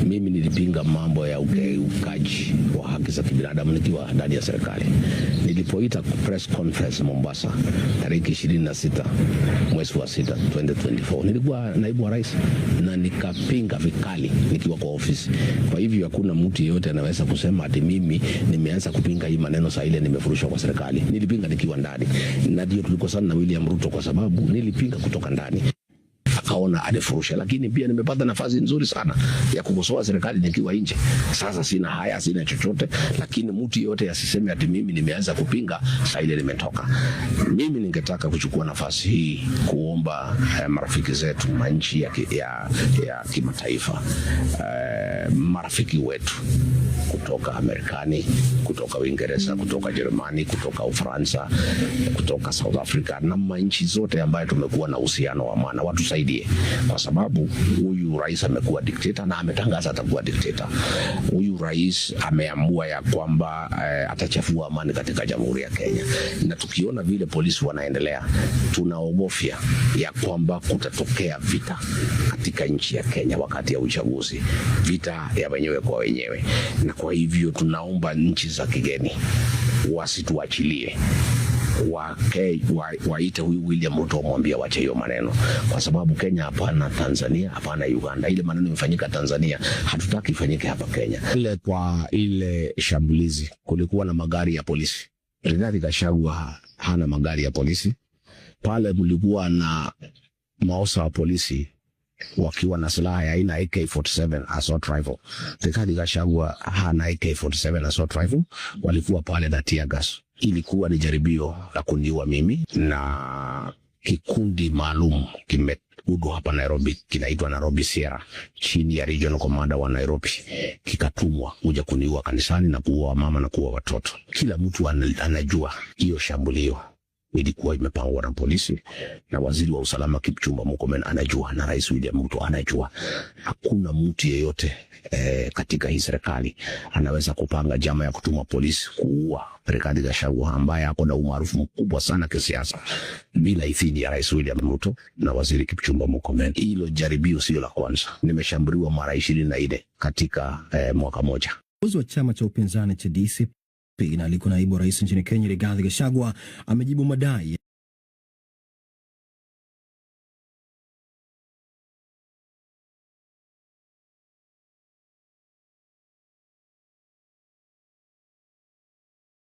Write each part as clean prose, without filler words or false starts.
Mimi nilipinga mambo ya ukiukaji wa haki za kibinadamu nikiwa ndani ya serikali. Nilipoita press conference Mombasa tarehe 26 mwezi wa 6 2024, nilikuwa naibu wa rais na nikapinga vikali nikiwa kwa ofisi. Kwa hivyo hakuna mtu yeyote anaweza kusema ati mimi nimeanza kupinga hii maneno saa ile nimefurushwa kwa serikali. Nilipinga nikiwa ndani, na ndio tulikosana na William Ruto kwa sababu nilipinga kutoka ndani, akaona alifurusha. Lakini pia nimepata nafasi nzuri sana ya kukosoa serikali nikiwa nje. Sasa sina haya, sina chochote, lakini mtu yeyote asiseme ati mimi nimeanza kupinga saa ile nimetoka. Mimi ningetaka kuchukua nafasi hii kuomba marafiki zetu manchi ya kimataifa, marafiki wetu kutoka Amerikani, kutoka Uingereza, kutoka Jerumani, kutoka Ufaransa, kutoka South Africa na manchi zote ambayo tumekuwa na uhusiano wa maana, watusaidie, kwa sababu huyu rais amekuwa dikteta na ametangaza atakuwa dikteta. Huyu rais ameamua ya kwamba atachafua amani katika Jamhuri ya Kenya, na tukiona vile polisi wanaendelea, tunaogofya ya kwamba kutatokea vita katika nchi ya Kenya wakati ya uchaguzi, vita ya wenyewe kwa wenyewe. Na kwa hivyo tunaomba nchi za kigeni wasituachilie, waite huyu William Ruto wamwambie wache hiyo maneno, kwa sababu Kenya hapana Tanzania, hapana Uganda. Ile maneno imefanyika Tanzania, hatutaki ifanyike hapa Kenya. Ile shambulizi kulikuwa na magari ya polisi. Rigathi Gachagua hana magari ya polisi. Pale kulikuwa na maafisa wa polisi wakiwa na silaha ya aina AK-47 assault rifle. Rigathi Gachagua hana AK-47 assault rifle. Walikuwa pale na tear gas. Ilikuwa ni jaribio la kuniua mimi, na kikundi maalum kimeundwa hapa Nairobi, kinaitwa Nairobi Sierra, chini ya regional commander wa Nairobi, kikatumwa kuja kuniua kanisani na kuua mama na kuua watoto. Kila mtu anajua hiyo shambulio ilikuwa imepangwa na polisi, na waziri wa usalama Kipchumba Murkomen anajua, na rais William Ruto anajua. Hakuna mtu yeyote katika hii serikali anaweza kupanga jama ya kutuma polisi kuua Rigathi Gachagua ambaye ako na umaarufu mkubwa sana kisiasa bila idhini ya rais William Ruto na waziri Kipchumba Murkomen. Hilo jaribio sio la kwanza, nimeshambuliwa mara 24 katika mwaka moja. Kiongozi wa chama cha upinzani cha DCP na alikuwa naibu rais nchini Kenya Rigathi Gachagua amejibu madai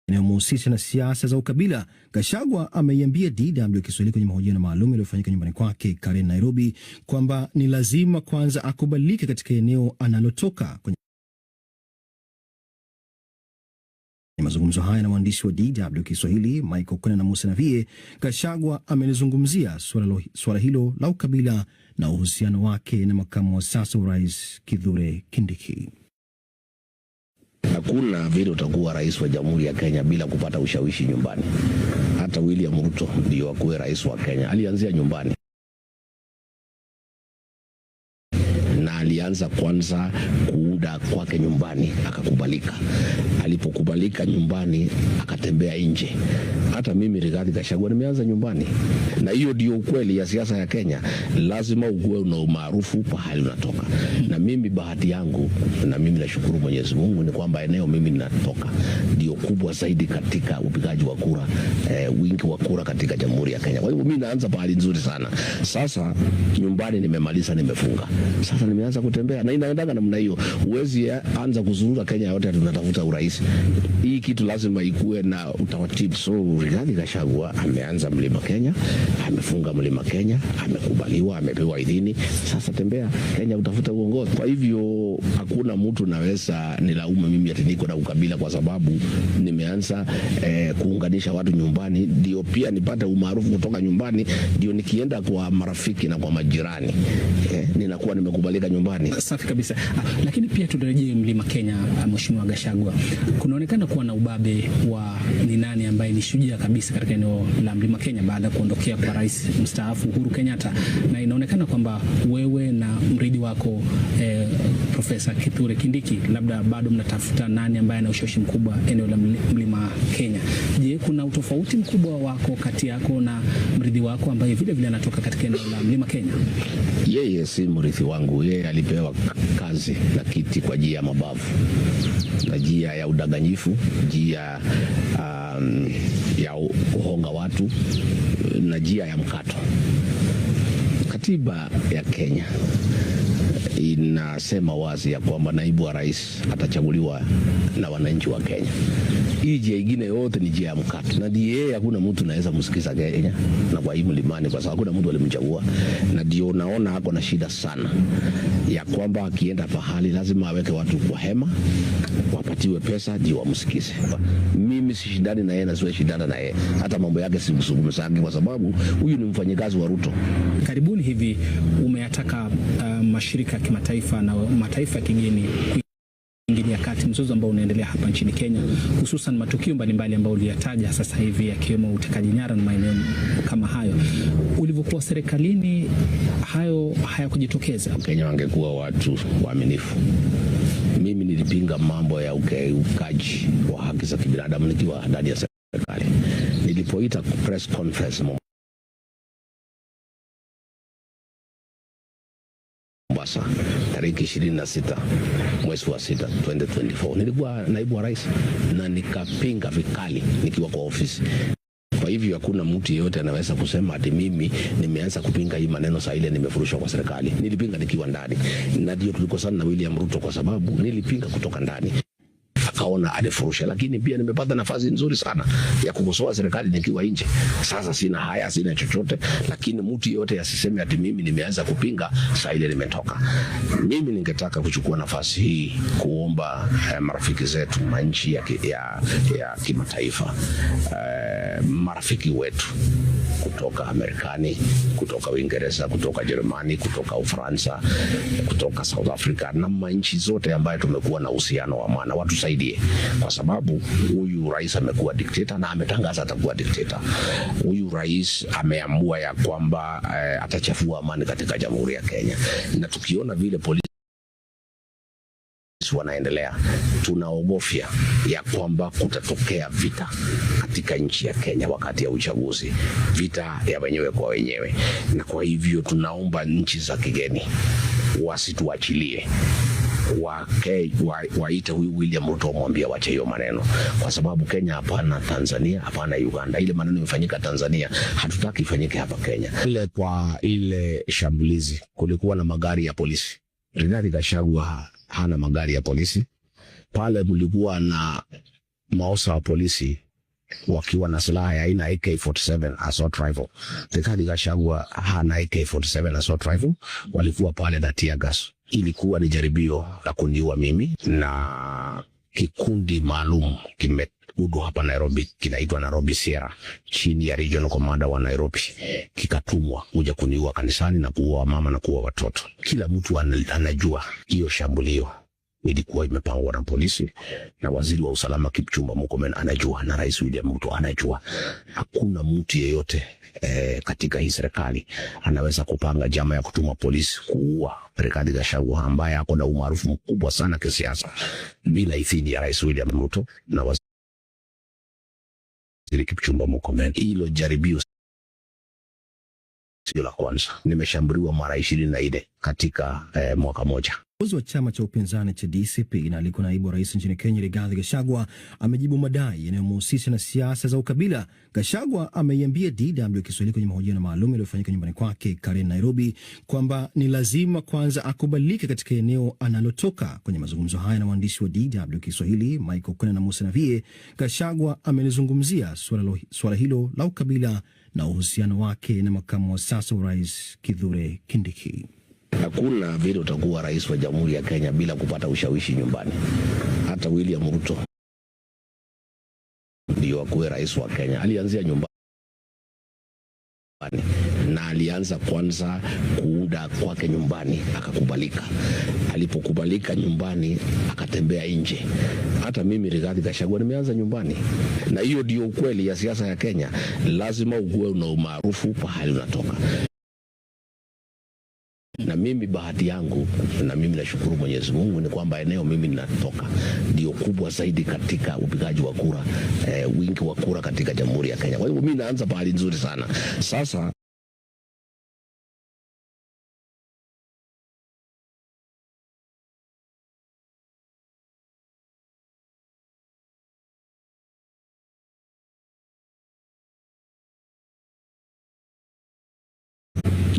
inayomhusisha na siasa za ukabila. Gachagua ameiambia DW Kiswahili kwenye mahojiano maalum yaliyofanyika nyumbani kwake Karen, Nairobi, kwamba ni lazima kwanza akubalike katika eneo analotoka. Kwenye mazungumzo haya na waandishi wa DW Kiswahili Michael Kwena na Musa Navie, Gachagua amelizungumzia swala hilo la ukabila na uhusiano wake na makamu wa sasa wa rais Kithure Kindiki. Hakuna vile utakuwa rais wa Jamhuri ya Kenya bila kupata ushawishi nyumbani. Hata William Ruto ndio akuwe rais wa Kenya, alianzia nyumbani. Na alianza kwanza kuunda kwake nyumbani, akakubalika. Alipokubalika nyumbani, akatembea nje. Hata mimi Rigathi Gachagua nimeanza nyumbani. Na hiyo ndio ukweli ya siasa ya Kenya. Lazima ukuwe na umaarufu pahali unatoka. Na mimi bahati yangu, na mimi nashukuru Mwenyezi Mungu, ni kwamba eneo mimi ninatoka ndio kubwa zaidi katika upigaji wa kura, wingi wa kura katika Jamhuri ya Kenya. Kwa hivyo mimi naanza pahali nzuri sana. Sasa nyumbani nimemaliza, nimefunga. Sasa nimeanza kutembea, na inaendaga namna hiyo. Huwezi anza kuzunguka Kenya yote tunatafuta urais. Hii kitu lazima ikuwe na utaratibu. So Rigathi Gachagua ameanza Mlima Kenya, amefunga Mlima Kenya, amekubaliwa, amepewa idhini. Sasa tembea Kenya utafuta uongozi. Kwa hivyo hakuna mtu naweza nilaumu mimi ati niko na ukabila, kwa sababu nimeanza kuunganisha watu nyumbani, ndio pia nipate umaarufu kutoka nyumbani, ndio nikienda kwa marafiki na kwa majirani ninakuwa nimekubalika nyumbani. Safi kabisa. Lakini pia turejee Mlima Kenya, Mheshimiwa Gachagua. Kunaonekana kuwa na ubabe wa ni nani ambaye ni shujaa kabisa katika eneo la Mlima Kenya baada ya kuondokea kwa rais mstaafu Uhuru Kenyatta, na inaonekana kwamba wewe na mrithi wako Profesa Kithure Kindiki labda bado mnatafuta nani ambaye ana ushawishi mkubwa eneo la Mlima Kenya. Je, kuna utofauti mkubwa wako kati yako na mrithi wako ambaye vile vile anatoka katika eneo la Mlima Kenya? Yeye si mrithi wangu, yeye alipewa tumepewa kazi na kiti kwa njia ya mabavu, na njia ya udanganyifu, njia ya kuhonga watu, na njia ya mkato. Katiba ya Kenya inasema wazi ya kwamba naibu wa rais atachaguliwa na wananchi wa Kenya. Hii njia ingine yote ni njia ya mkato, na ndiye hakuna mtu anaweza msikiza Kenya na kwa hii mlimani, kwa sababu hakuna mtu alimchagua. Na ndio naona hako na shida sana ya kwamba akienda pahali lazima aweke watu kwa hema, wapatiwe pesa ndio wamsikize. Mimi si shindani na yeye na siwe shindana na yeye, hata mambo yake si msungumzangi, kwa sababu huyu ni mfanyikazi wa Ruto. Karibuni hivi umeyataka mashirika ya kimataifa na mataifa ya kigeni kuingilia kati mzozo ambao unaendelea hapa nchini Kenya, hususan matukio mbalimbali ambayo uliyataja sasa hivi yakiwemo utekaji nyara na maeneo kama hayo. Ulivyokuwa serikalini hayo hayakujitokeza? Kenya wangekuwa watu waaminifu. Mimi nilipinga mambo ya ukiukaji wa haki za kibinadamu nikiwa ndani ya serikali. Nilipoita press conference Mombasa tarehe 26 mwezi wa 6 2024, nilikuwa naibu wa rais na nikapinga vikali nikiwa kwa ofisi. Kwa hivyo hakuna mtu yeyote anaweza kusema ati mimi nimeanza kupinga hii maneno saa ile nimefurushwa kwa serikali. Nilipinga nikiwa ndani, na ndio tulikosana na William Ruto kwa sababu nilipinga kutoka ndani, akaona alifurusha. Lakini pia nimepata nafasi nzuri sana ya kukosoa serikali nikiwa nje. Sasa sina haya, sina chochote, lakini mtu yeyote asiseme ati mimi nimeanza kupinga saa ile nimetoka. Mimi ningetaka kuchukua nafasi hii kuomba marafiki zetu manchi ya kimataifa, marafiki wetu kutoka Amerikani, kutoka Uingereza, kutoka Jerumani, kutoka Ufaransa, kutoka South Africa na manchi zote ambayo tumekuwa na uhusiano wa maana, watusaidie, kwa sababu huyu rais amekuwa dikteta na ametangaza atakuwa dikteta. Huyu rais ameamua ya kwamba atachafua amani katika Jamhuri ya Kenya, na tukiona vile polisi wanaendelea, tunaogofya ya kwamba kutatokea vita katika nchi ya Kenya wakati ya uchaguzi, vita ya wenyewe kwa wenyewe. Na kwa hivyo tunaomba nchi za kigeni wasituachilie, waite huyu William Ruto wamwambia wache hiyo maneno, kwa sababu Kenya hapana Tanzania, hapana Uganda. Ile maneno imefanyika Tanzania, hatutaki ifanyike hapa Kenya. Ile shambulizi kulikuwa na magari ya polisi. Rigathi Gachagua hana magari ya polisi. Pale mlikuwa na maafisa wa polisi wakiwa na silaha ya aina AK47 assault rifle. Rigathi Gachagua hana AK47 assault rifle. Walikuwa pale na tear gas. Ilikuwa ni jaribio la kuniua mimi, na kikundi maalum kimeundwa hapa Nairobi, kinaitwa Nairobi Sierra, chini ya regional commander wa Nairobi, kikatumwa kuja kuniua kanisani na kuua mama na kuua watoto. Kila mtu anajua hiyo shambulio ilikuwa imepangwa na polisi, na waziri wa usalama Kipchumba Murkomen anajua, na rais William Ruto anajua. Hakuna mtu yeyote katika hii serikali anaweza kupanga jama ya kutuma polisi kuua Rigathi Gachagua ambaye ako na umaarufu mkubwa sana kisiasa bila idhini ya rais William Ruto na waziri Kipchumba Murkomen. Hilo jaribio sio la kwanza, nimeshambuliwa mara 24 katika mwaka moja. Kiongozi wa chama cha upinzani cha DCP na alikuwa naibu wa rais nchini Kenya Rigathi Gachagua amejibu madai yanayomhusisha na siasa za ukabila. Gachagua ameiambia DW Kiswahili kwenye mahojiano maalum yaliyofanyika nyumbani kwake Karen, Nairobi, kwamba ni lazima kwanza akubalike katika eneo analotoka. Kwenye mazungumzo haya na waandishi wa DW Kiswahili Michael Kwena na Musa Navie, Gachagua amelizungumzia suala hilo la ukabila na uhusiano wake na makamu wa sasa wa rais Kithure Kindiki. Hakuna vile utakuwa rais wa Jamhuri ya Kenya bila kupata ushawishi nyumbani. Hata William Ruto ndio akuwe rais wa Kenya, alianzia nyumbani, na alianza kwanza kuunda kwake nyumbani, akakubalika. Alipokubalika nyumbani, akatembea nje. Hata mimi Rigathi Gachagua nimeanza nyumbani, na hiyo ndio ukweli ya siasa ya Kenya. Lazima ukuwe una umaarufu pahali unatoka. Na mimi bahati yangu, na mimi nashukuru Mwenyezi Mungu, ni kwamba eneo mimi ninatoka ndio kubwa zaidi katika upigaji wa kura, wingi wa kura katika Jamhuri ya Kenya. Kwa hivyo mimi naanza pahali nzuri sana. Sasa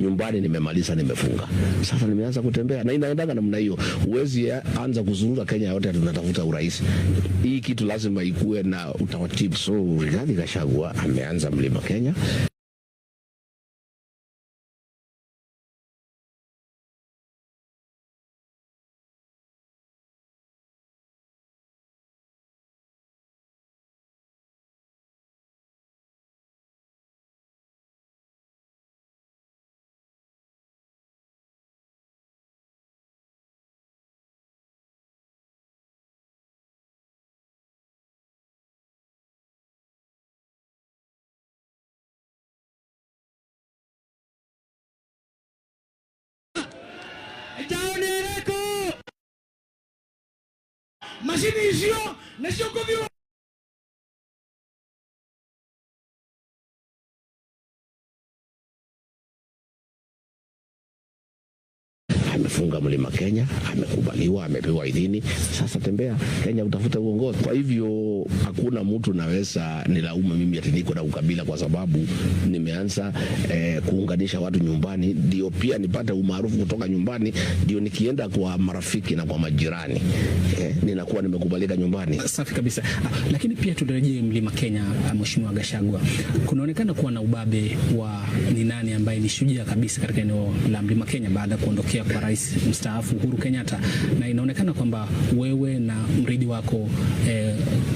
Nyumbani nimemaliza, nimefunga. Sasa nimeanza kutembea na inaendaga namna hiyo. Huwezi anza kuzunguka Kenya yote tunatafuta urais. Hii kitu lazima ikuwe na utaratibu. So Rigathi Gachagua ameanza Mlima Kenya. Mashini hiyo na sio kwa Amefunga Mlima Kenya, amekubaliwa, amepewa idhini. Sasa tembea Kenya utafuta uongozi. Kwa hivyo hakuna mtu naweza nilaumu mimi ati niko na ukabila, kwa sababu nimeanza kuunganisha watu nyumbani, ndio pia nipate umaarufu kutoka nyumbani, ndio nikienda kwa marafiki na kwa majirani ninakuwa nimekubalika nyumbani. Safi kabisa. Lakini pia tutarejee Mlima Kenya, Mheshimiwa Gachagua. Kunaonekana kuwa na ubabe wa ni nani ambaye ni shujaa kabisa katika eneo la Mlima Kenya baada ya kuondokea kwa rais mstaafu Uhuru Kenyatta, na inaonekana kwamba wewe na mridi wako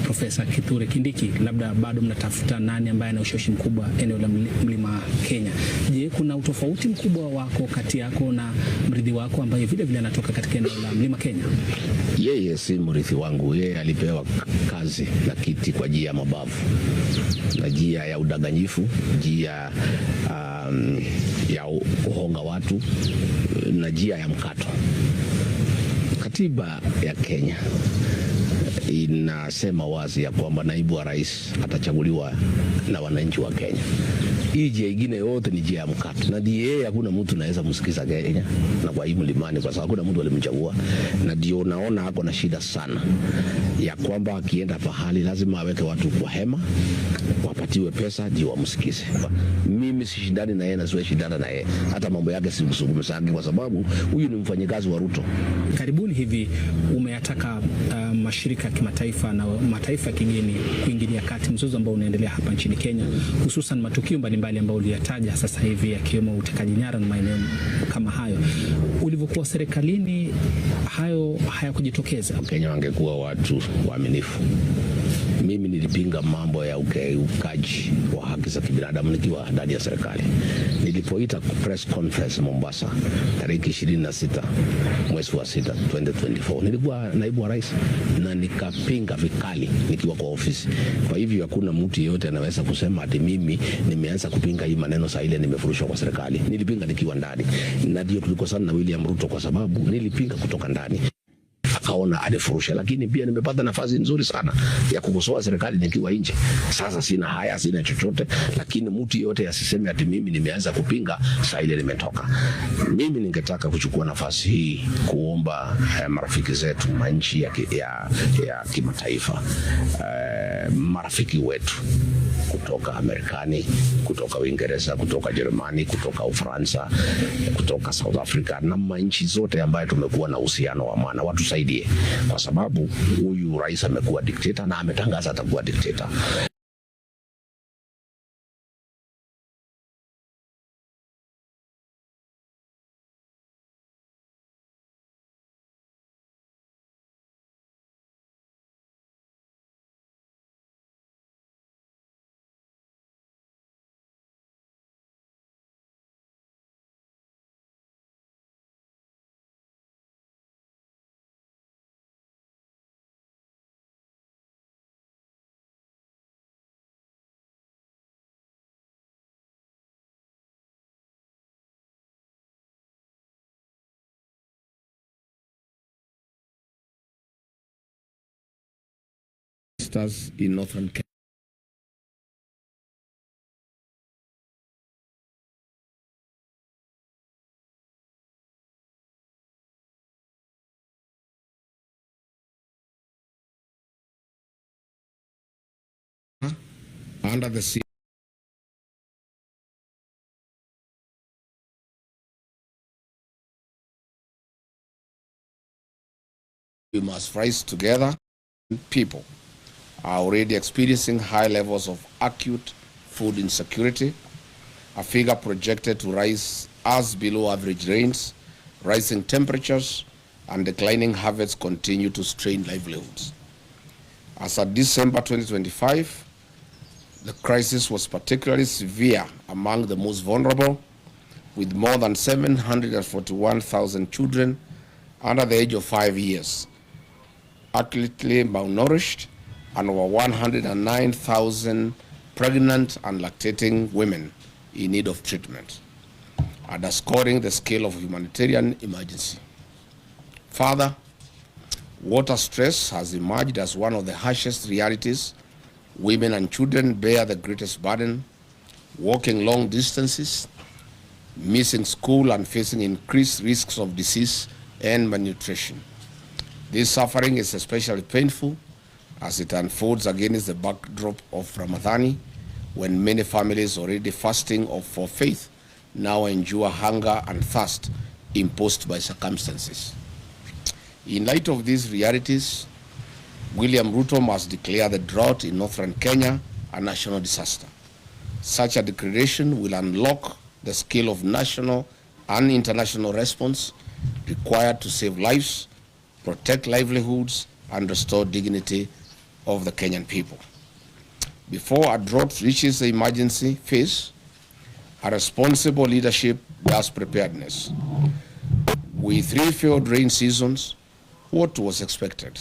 Profesa Kithure Kindiki labda bado mnatafuta nani ambaye ana ushawishi mkubwa eneo la Mlima Kenya. Je, kuna utofauti mkubwa wako kati yako na mridi wako ambaye vile vile anatoka katika eneo la Mlima Kenya? Yeye si mrithi wangu. Yeye alipewa kazi na kiti kwa njia ya mabavu, na njia ya udanganyifu, njia ya kuhonga watu na njia ya mkato. Katiba ya Kenya inasema wazi ya kwamba naibu wa rais atachaguliwa na wananchi wa Kenya. Hii njia ingine yote ni njia ya mkato, na ndiye hakuna mtu anaweza msikiza Kenya na kwa hii mlimani, kwa sababu hakuna mtu alimchagua. Na ndio naona hako na shida sana ya kwamba akienda pahali lazima aweke watu kwa hema, wapatiwe pesa ndio wamsikize. Mimi si shindani na yeye na siwe shindana na yeye, hata mambo yake si msungumzangi, kwa sababu huyu ni mfanyikazi wa Ruto. Karibuni hivi umeyataka mashirika ya kimataifa na mataifa ya kigeni kuingilia kati mzozo ambao unaendelea hapa nchini Kenya, hususan matukio mbalimbali ambayo uliyataja sasa hivi yakiwemo utekaji nyara na maeneo kama hayo. Ulivyokuwa serikalini hayo hayakujitokeza? Kenya wangekuwa watu waaminifu. Mimi nilipinga mambo ya ukiukaji wa haki za kibinadamu nikiwa ndani ya serikali. Nilipoita press conference Mombasa tarehe 26 mwezi wa 6 2024, nilikuwa naibu wa rais na nikapinga vikali nikiwa kwa ofisi. Kwa hivyo hakuna mtu yeyote anaweza kusema ati mimi nimeanza kupinga hii maneno saa ile nimefurushwa kwa serikali. Nilipinga nikiwa ndani, na ndio tulikosana na William Ruto kwa sababu nilipinga kutoka ndani, akaona alifurusha. Lakini pia nimepata nafasi nzuri sana ya kukosoa serikali nikiwa nje. Sasa sina haya, sina chochote, lakini mtu yote asiseme ati mimi nimeanza kupinga saa ile nimetoka. Mimi ningetaka kuchukua nafasi hii kuomba marafiki zetu manchi ya kimataifa, marafiki wetu kutoka Amerikani, kutoka Uingereza, kutoka Jerumani, kutoka Ufaransa, kutoka South Africa na manchi zote ambayo tumekuwa na uhusiano wa maana, watusaidie, kwa sababu huyu rais amekuwa dikteta na ametangaza atakuwa dikteta. In Northern Kenya. Under the sea. We must rise together. People are already experiencing high levels of acute food insecurity, a figure projected to rise as below average rains, rising temperatures, and declining harvests continue to strain livelihoods. As of December 2025, the crisis was particularly severe among the most vulnerable, with more than 741,000 children under the age of 5 years acutely malnourished and over 109,000 pregnant and lactating women in need of treatment, underscoring the scale of humanitarian emergency. Further, water stress has emerged as one of the harshest realities. Women and children bear the greatest burden, walking long distances, missing school, and facing increased risks of disease and malnutrition. This suffering is especially painful as it unfolds against the backdrop of Ramadani, when many families already fasting for faith now endure hunger and thirst imposed by circumstances. In light of these realities, William Ruto must declare the drought in northern Kenya a national disaster. Such a declaration will unlock the scale of national and international response required to save lives, protect livelihoods, and restore dignity of the Kenyan people. Before a drought reaches the emergency phase, a responsible leadership does preparedness. With 3 failed rain seasons, what was expected?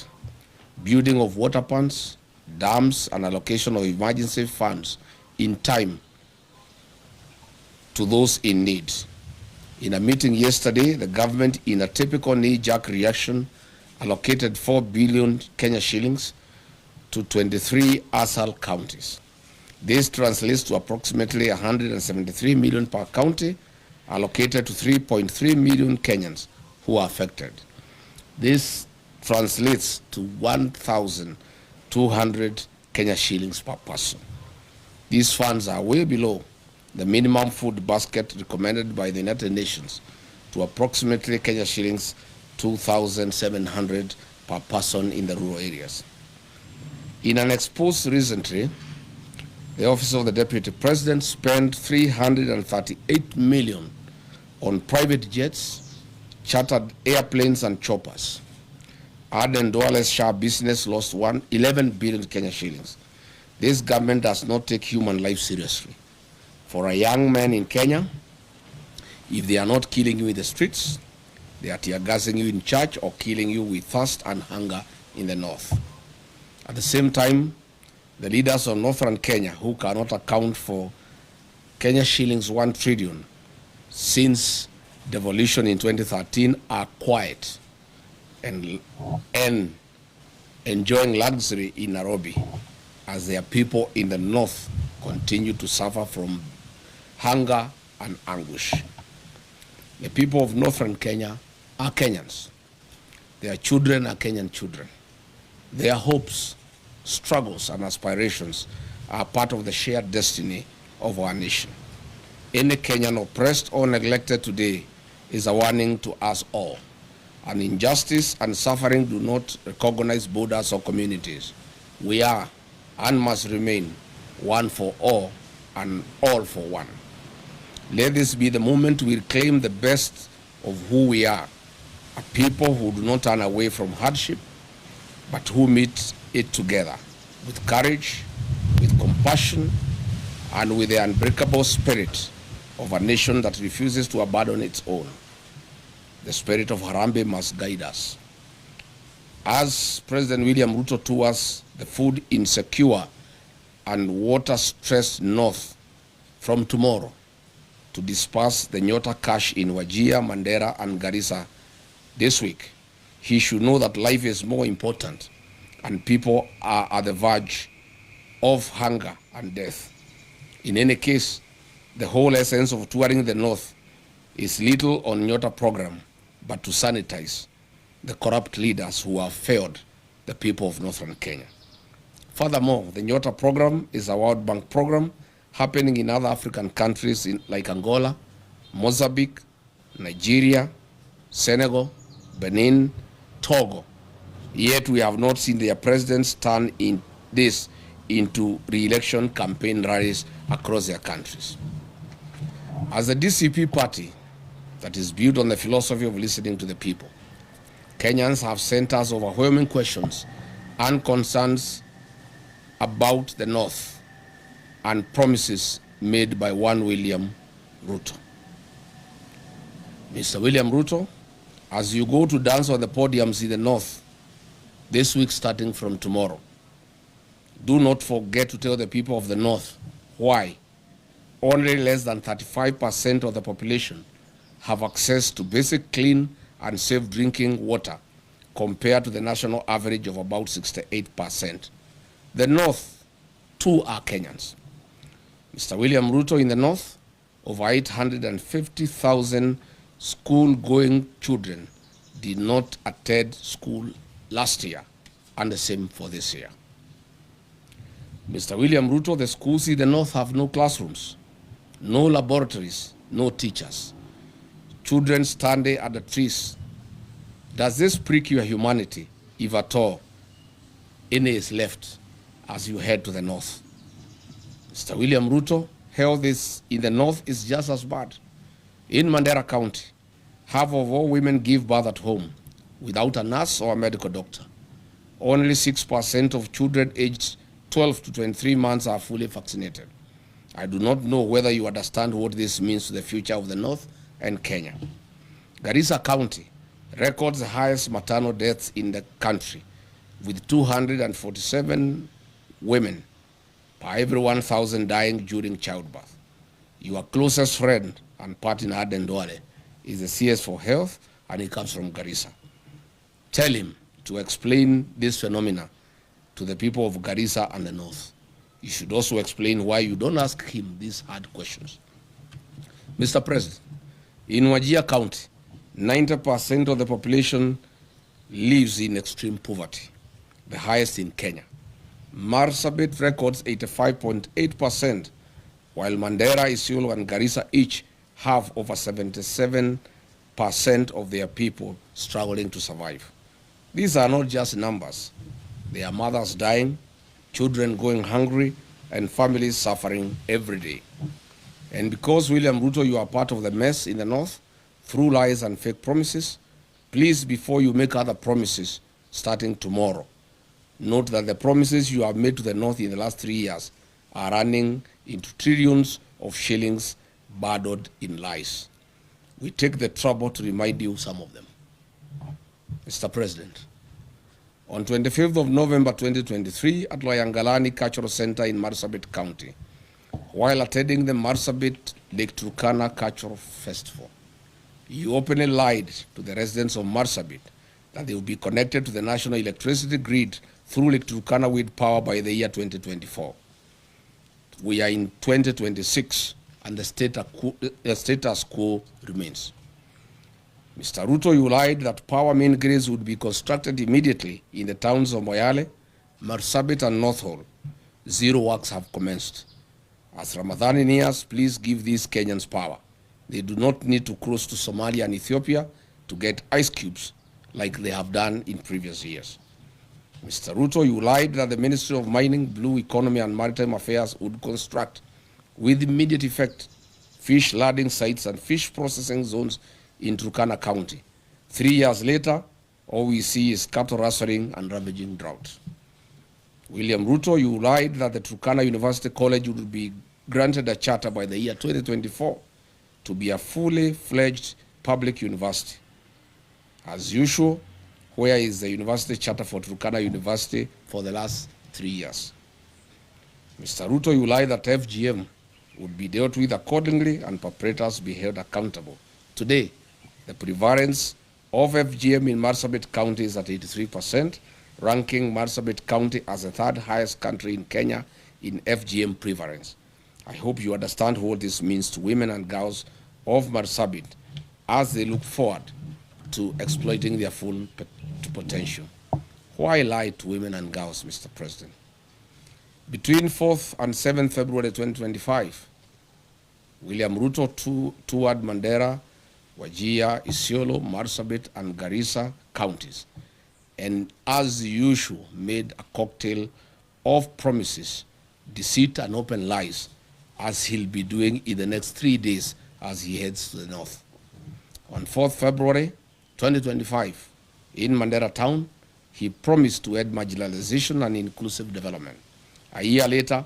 Building of water ponds, dams, and allocation of emergency funds in time to those in need. In a meeting yesterday, the government, in a typical knee-jerk reaction, allocated 4 billion Kenya shillings to 23 ASAL counties. This translates to approximately 173 million per county, allocated to 3.3 million Kenyans who are affected. This translates to 1,200 Kenya shillings per person. These funds are way below the minimum food basket recommended by the United Nations to approximately Kenya shillings 2,700 per person in the rural areas. In an expose recently, the Office of the Deputy President spent 338 million on private jets, chartered airplanes, and choppers. Aden Duale's Shah business lost 11 billion Kenya shillings. This government does not take human life seriously. For a young man in Kenya, if they are not killing you in the streets, they are tear gassing you in church or killing you with thirst and hunger in the north. At the same time, the leaders of northern Kenya, who cannot account for Kenya shillings 1 trillion since devolution in 2013, are quiet and enjoying luxury in Nairobi as their people in the north continue to suffer from hunger and anguish. The people of northern Kenya are Kenyans. Their children are Kenyan children. Their hopes, struggles, and aspirations are part of the shared destiny of our nation. Any Kenyan oppressed or neglected today is a warning to us all. And injustice and suffering do not recognize borders or communities. We are and must remain one for all and all for one. Let this be the moment we reclaim the best of who we are, a people who do not turn away from hardship, but who meet it together with courage, with compassion, and with the unbreakable spirit of a nation that refuses to abandon its own. The spirit of Harambee must guide us. As President William Ruto tours the food insecure and water-stressed north from tomorrow to disperse the Nyota cash in Wajir, Mandera, and Garissa this week, he should know that life is more important and people are at the verge of hunger and death. In any case, the whole essence of touring the north is little on Nyota program, but to sanitize the corrupt leaders who have failed the people of northern Kenya. Furthermore, the Nyota program is a World Bank program happening in other African countries like Angola, Mozambique, Nigeria, Senegal, Benin, Togo, Yet we have not seen their presidents turn this into re-election campaign rallies across their countries. As a DCP party that is built on the philosophy of listening to the people, Kenyans have sent us overwhelming questions and concerns about the North and promises made by one William Ruto. Mr. William Ruto, as you go to dance on the podiums in the North this week starting from tomorrow, do not forget to tell the people of the North why only less than 35% of the population have access to basic clean and safe drinking water compared to the national average of about 68%. The North, too, are Kenyans. Mr. William Ruto, in the North, over 850,000 school-going children did not attend school last year, and the same for this year. Mr. William Ruto, the schools in the North have no classrooms, no laboratories, no teachers. Children standing at the trees. Does this prick your humanity, if at all any is left as you head to the North? Mr. William Ruto, health in the North is just as bad. In Mandera County, half of all women give birth at home without a nurse or a medical doctor. Only 6% of children aged 12 to 23 months are fully vaccinated. I do not know whether you understand what this means to the future of the North and Kenya. Garissa County records the highest maternal deaths in the country, with 247 women per every 1,000 dying during childbirth. Your closest friend and partner, Aden Duale, is the CS for Health, and he comes from Garissa. Tell him to explain this phenomena to the people of Garissa and the North. You should also explain why you don't ask him these hard questions. Mr. President, in Wajir County, 90% of the population lives in extreme poverty, the highest in Kenya. Marsabit records 85.8%, while Mandera, Isiolo, and Garissa each have over 77% of their people struggling to survive. These are not just numbers. They are mothers dying, children going hungry, and families suffering every day. And because, William Ruto, you are part of the mess in the North through lies and fake promises, please, before you make other promises starting tomorrow, note that the promises you have made to the North in the last 3 years are running into trillions of shillings burdened in lies. We take the trouble to remind you some of them. Mr. President, on 25th of November 2023 at Loyangalani Cultural Center in Marsabit County, while attending the Marsabit Lake Turkana Cultural Festival, you openly lied to the residents of Marsabit that they will be connected to the national electricity grid through Lake Turkana wind power by the year 2024. We are in 2026 and the status quo remains. Mr. Ruto, you lied that power main grids would be constructed immediately in the towns of Moyale, Marsabit, and North Hall. Zero works have commenced. As Ramadan nears, please give these Kenyans power. They do not need to cross to Somalia and Ethiopia to get ice cubes like they have done in previous years. Mr. Ruto, you lied that the Ministry of Mining, Blue Economy, and Maritime Affairs would construct, with immediate effect, fish landing sites and fish processing zones in Turkana County. 3 years later, all we see is cattle rustling and ravaging drought. William Ruto, you lied that the Turkana University College would be granted a charter by the year 2024 to be a fully fledged public university. As usual, where is the university charter for Turkana University for the last 3 years? Mr. Ruto, you lied that FGM would be dealt with accordingly and perpetrators be held accountable. Today, the prevalence of FGM in Marsabit County is at 83%, ranking Marsabit County as the third highest country in Kenya in FGM prevalence. I hope you understand what this means to women and girls of Marsabit as they look forward to exploiting their full potential. Why lie to women and girls, Mr. President? Between 4th and 7th February 2025, William Ruto toured Mandera, Wajir, Isiolo, Marsabit, and Garissa counties, and as usual made a cocktail of promises, deceit and open lies, as he'll be doing in the next 3 days as he heads to the north. On 4th February 2025, in Mandera town, he promised to end marginalization and inclusive development. A year later,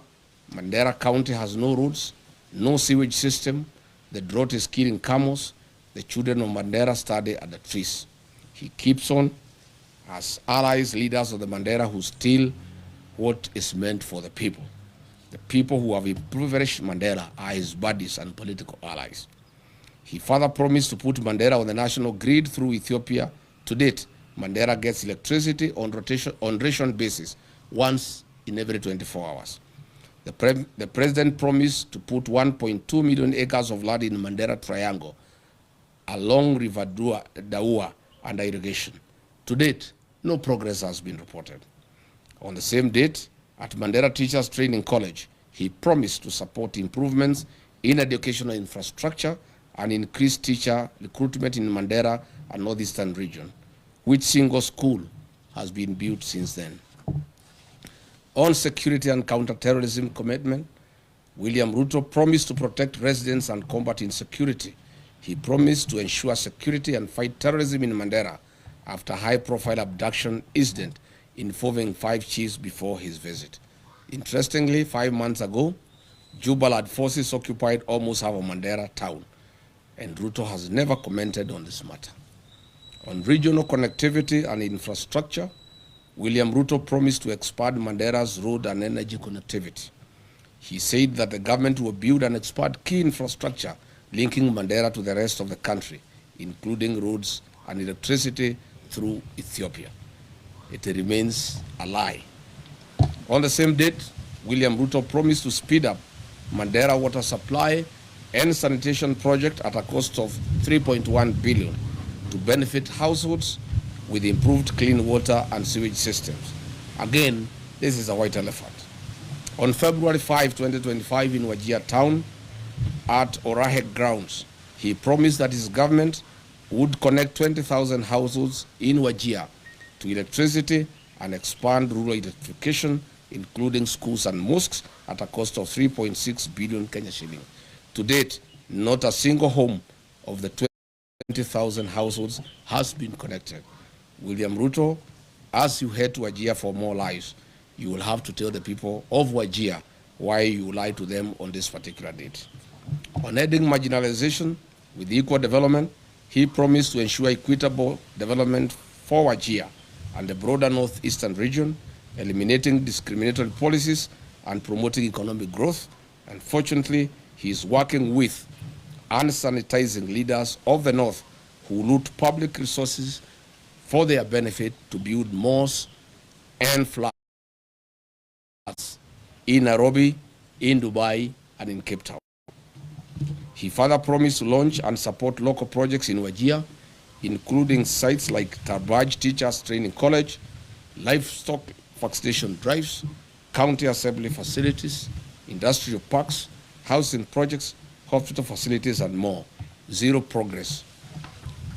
Mandera County has no roads, no sewage system, the drought is killing camels, the children of Mandera study at the trees. He keeps on as allies, leaders of the Mandera who steal what is meant for the people. The people who have impoverished Mandera are his buddies and political allies. He further promised to put Mandera on the national grid through Ethiopia. To date, Mandera gets electricity on ration basis once in every 24 hours. The president promised to put 1.2 million acres of land in Mandera Triangle along River Daua under irrigation. To date, no progress has been reported. On the same date, at Mandera Teachers Training College, he promised to support improvements in educational infrastructure and increase teacher recruitment in Mandera and Northeastern region, which single school has been built since then. On security and counter-terrorism commitment, William Ruto promised to protect residents and combat insecurity. He promised to ensure security and fight terrorism in Mandera after high-profile abduction incident involving 5 chiefs before his visit. Interestingly, 5 months ago, Jubaland forces occupied almost half of Mandera town, and Ruto has never commented on this matter. On regional connectivity and infrastructure, William Ruto promised to expand Mandera's road and energy connectivity. He said that the government will build and expand key infrastructure linking Mandera to the rest of the country, including roads and electricity through Ethiopia. It remains a lie. On the same date, William Ruto promised to speed up Mandera water supply and sanitation project at a cost of 3.1 billion to benefit households with improved clean water and sewage systems. Again, this is a white elephant. On February 5, 2025, in Wajir town, at Orahek grounds, he promised that his government would connect 20,000 households in Wajir to electricity and expand rural electrification, including schools and mosques, at a cost of 3.6 billion Kenya shilling. To date, not a single home of the 20,000 households has been connected. William Ruto, as you head to Wajir for more lives, you will have to tell the people of Wajir why you lied to them on this particular date. On ending marginalization with equal development, he promised to ensure equitable development for Wajir and the broader northeastern region, eliminating discriminatory policies and promoting economic growth. Unfortunately, he is working with and sanitizing leaders of the north who loot public resources for their benefit to build malls and flats in Nairobi, in Dubai, and in Cape Town. He further promised to launch and support local projects in Wajir, including sites like Tarbaj Teachers Training College, livestock vaccination drives, county assembly facilities, industrial parks, housing projects, hospital facilities, and more. Zero progress.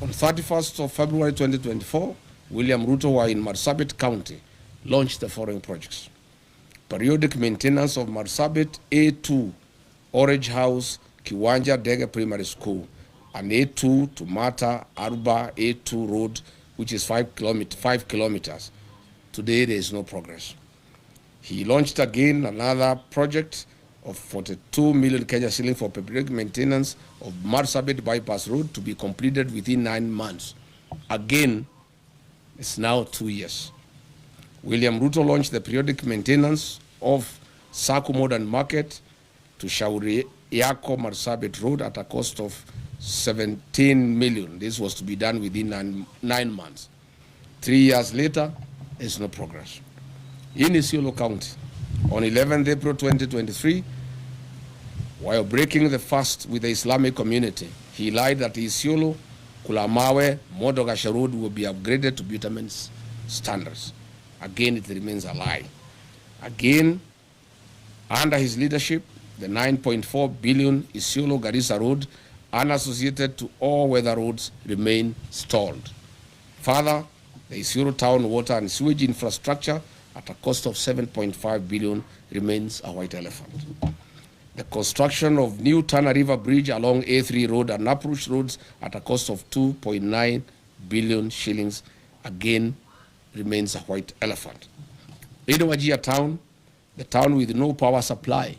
On 31st of February 2024, William Ruto, while in Marsabit County, launched the following projects: periodic maintenance of Marsabit A2, Orange House, Kiwanja Dege Primary School, and A2 to Mata Aruba A2 road, which is 5 kilometers. Today, there is no progress. He launched again another project of 42 million Kenya shilling for periodic maintenance of Marsabit Bypass Road to be completed within 9 months. Again, it's now 2 years. William Ruto launched the periodic maintenance of Saku Modern Market to Shauri Yako Marsabit Road at a cost of 17 million. This was to be done within 9 months. 3 years later, there's no progress. In Isiolo County, on 11th April 2023, while breaking the fast with the Islamic community, he lied that Isiolo, Kulamawe, Modogasha Road will be upgraded to bitumen standards. Again, it remains a lie. Again, under his leadership, the 9.4 billion Isiolo Garissa Road, unassociated to all weather roads, remain stalled. Further, The Isiolo town water and sewage infrastructure at a cost of 7.5 billion remains a white elephant. The construction of new Tana River Bridge along A3 Road and Approach roads at a cost of 2.9 billion shillings again remains a white elephant. In Wajir town, the town with no power supply,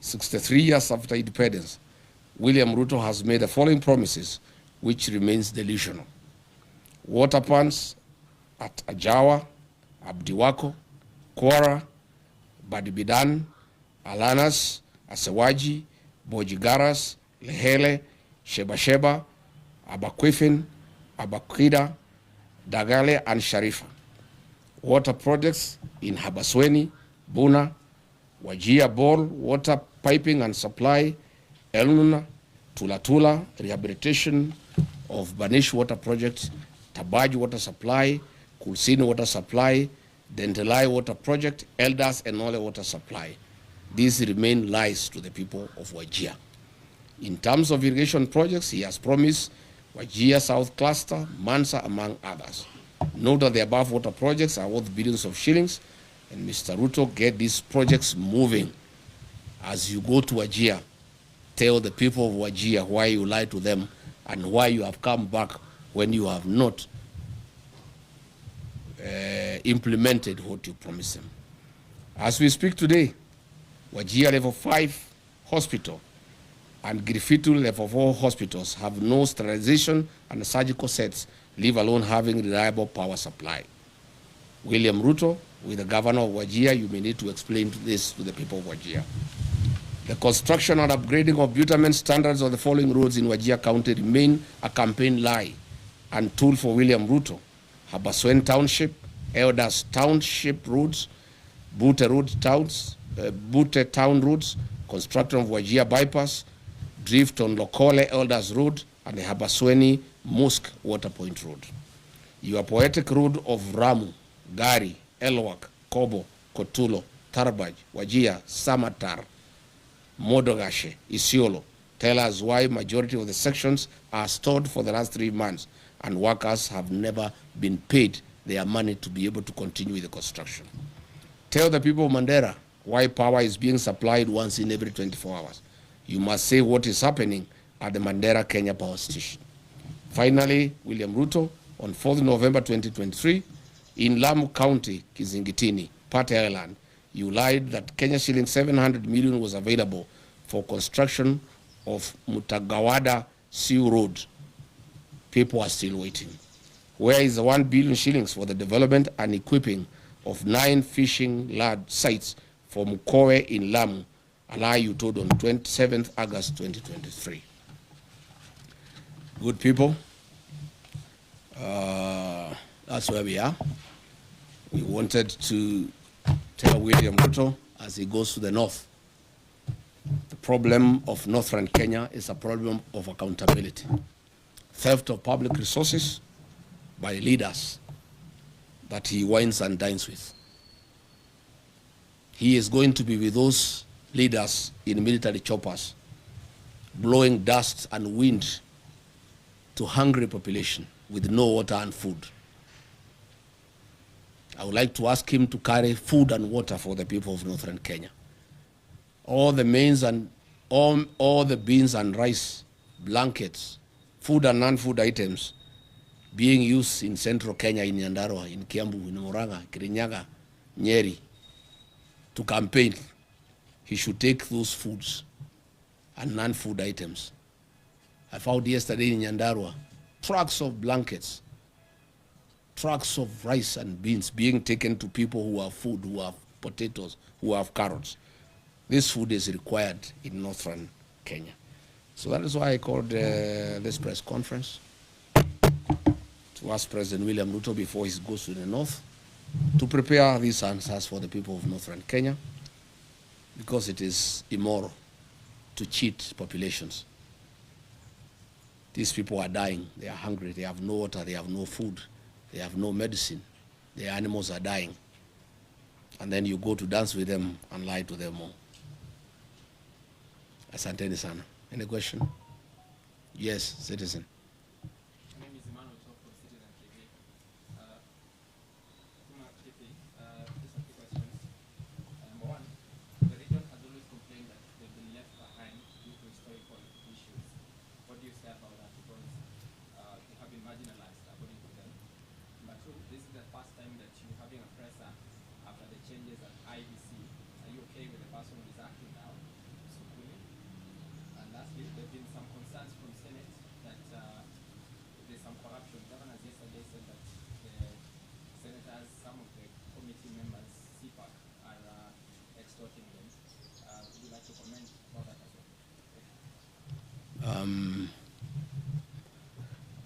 63 years after independence, William Ruto has made the following promises, which remains delusional. Water plants at Ajawa, Abdiwako, Kwara, Badibidan, Alanas, Asewaji, Bojigaras, Lehele, Sheba, Abakwifin, Abakwida, Dagale, and Sharifa. Water projects in Habasweni, Buna, Wajia Ball, water piping and supply, Elnuna, Tulatula, rehabilitation of Banish water project, Tabaj water supply, Kulsini water supply, Dentelai water project, Elders and Nole water supply. These remain lies to the people of Wajir. In terms of irrigation projects, he has promised Wajir South Cluster, Mansa, among others. Note that the above water projects are worth billions of shillings, and Mr. Ruto, get these projects moving. As you go to Wajir, tell the people of Wajir why you lied to them and why you have come back when you have not implemented what you promised them. As we speak today, Wajir Level 5 Hospital and Griffith Level 4 hospitals have no sterilization and surgical sets, leave alone having reliable power supply. William Ruto, with the governor of Wajir, you may need to explain this to the people of Wajir. The construction and upgrading of bitumen standards of the following roads in Wajir County remain a campaign lie and tool for William Ruto. Habaswen Township, Elders Township roads, Butte Town roads, construction of Wajir bypass, drift on Lokole Elders Road, and the Habasweni Mosque Water Point Road. Your poetic road of Ramu, Gari, Elwak, Kobo, Kotulo, Tarbaj, Wajir, Samatar, Modogashe, Isiolo, tell us why majority of the sections are stored for the last 3 months and workers have never been paid their money to be able to continue with the construction. Tell the people of Mandera why power is being supplied once in every 24 hours. You must say what is happening at the Mandera Kenya Power Station. Finally, William Ruto, on 4th November 2023, in Lamu County, Kizingitini, Pate Island, you lied that Kenya shilling 700 million was available for construction of Mutagawada Sea Road. People are still waiting. Where is the 1 billion shillings for the development and equipping of 9 fishing lad sites for Mukowe in Lamu, a lie you told on 27th August 2023? Good people, that's where we are. We wanted to tell William Ruto as he goes to the north, the problem of northern Kenya is a problem of accountability. Theft of public resources by leaders that he wines and dines with. He is going to be with those leaders in military choppers, blowing dust and wind to hungry population with no water and food. I would like to ask him to carry food and water for the people of northern Kenya. All the mains and all the beans and rice, blankets, food and non-food items being used in central Kenya, in Nyandarua, in Kiambu, in Murang'a, Kirinyaga, Nyeri, to campaign. He should take those foods and non-food items. I found yesterday in Nyandarua trucks of blankets, trucks of rice and beans being taken to people who have food, who have potatoes, who have carrots. This food is required in northern Kenya. So that is why I called this press conference to ask President William Ruto before he goes to the north to prepare these answers for the people of northern Kenya, because it is immoral to cheat populations. These people are dying, they are hungry, they have no water, they have no food, they have no medicine, their animals are dying. And then you go to dance with them and lie to them all. Asanteni sana. Any question? Yes, citizen. My name is Emmanuel Top from Citizen TV.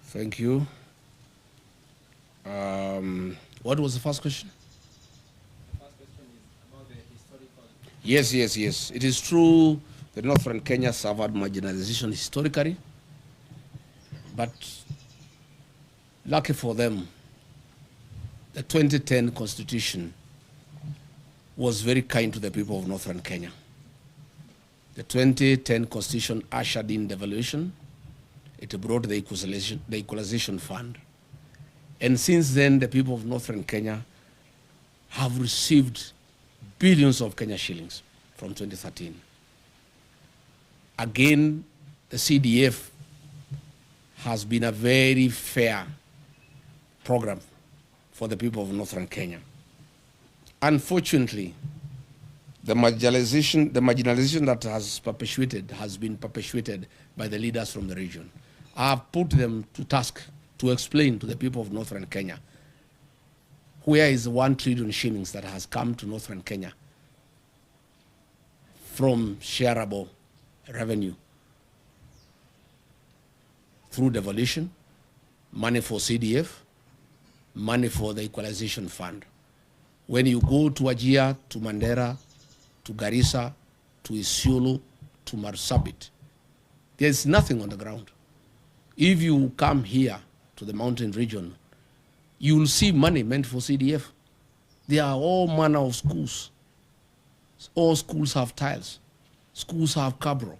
Thank you. What was the first question? The first question is about the historical. Yes. It is true that Northern Kenya suffered marginalization historically, but lucky for them, the 2010 Constitution was very kind to the people of Northern Kenya. The 2010 Constitution ushered in devolution. It brought the equalization fund. And since then, the people of Northern Kenya have received billions of Kenya shillings from 2013. Again, the CDF has been a very fair program for the people of Northern Kenya. Unfortunately, the marginalization that has been perpetuated by the leaders from the region. I have put them to task to explain to the people of Northern Kenya where is 1 trillion shillings that has come to Northern Kenya from shareable revenue through devolution, money for CDF, money for the equalization fund. When you go to Wajir, to Mandera, to Garissa, to Isiolo, to Marsabit, there's nothing on the ground. If you come here to the mountain region, you will see money meant for CDF. There are all manner of schools. All schools have tiles. Schools have cabro.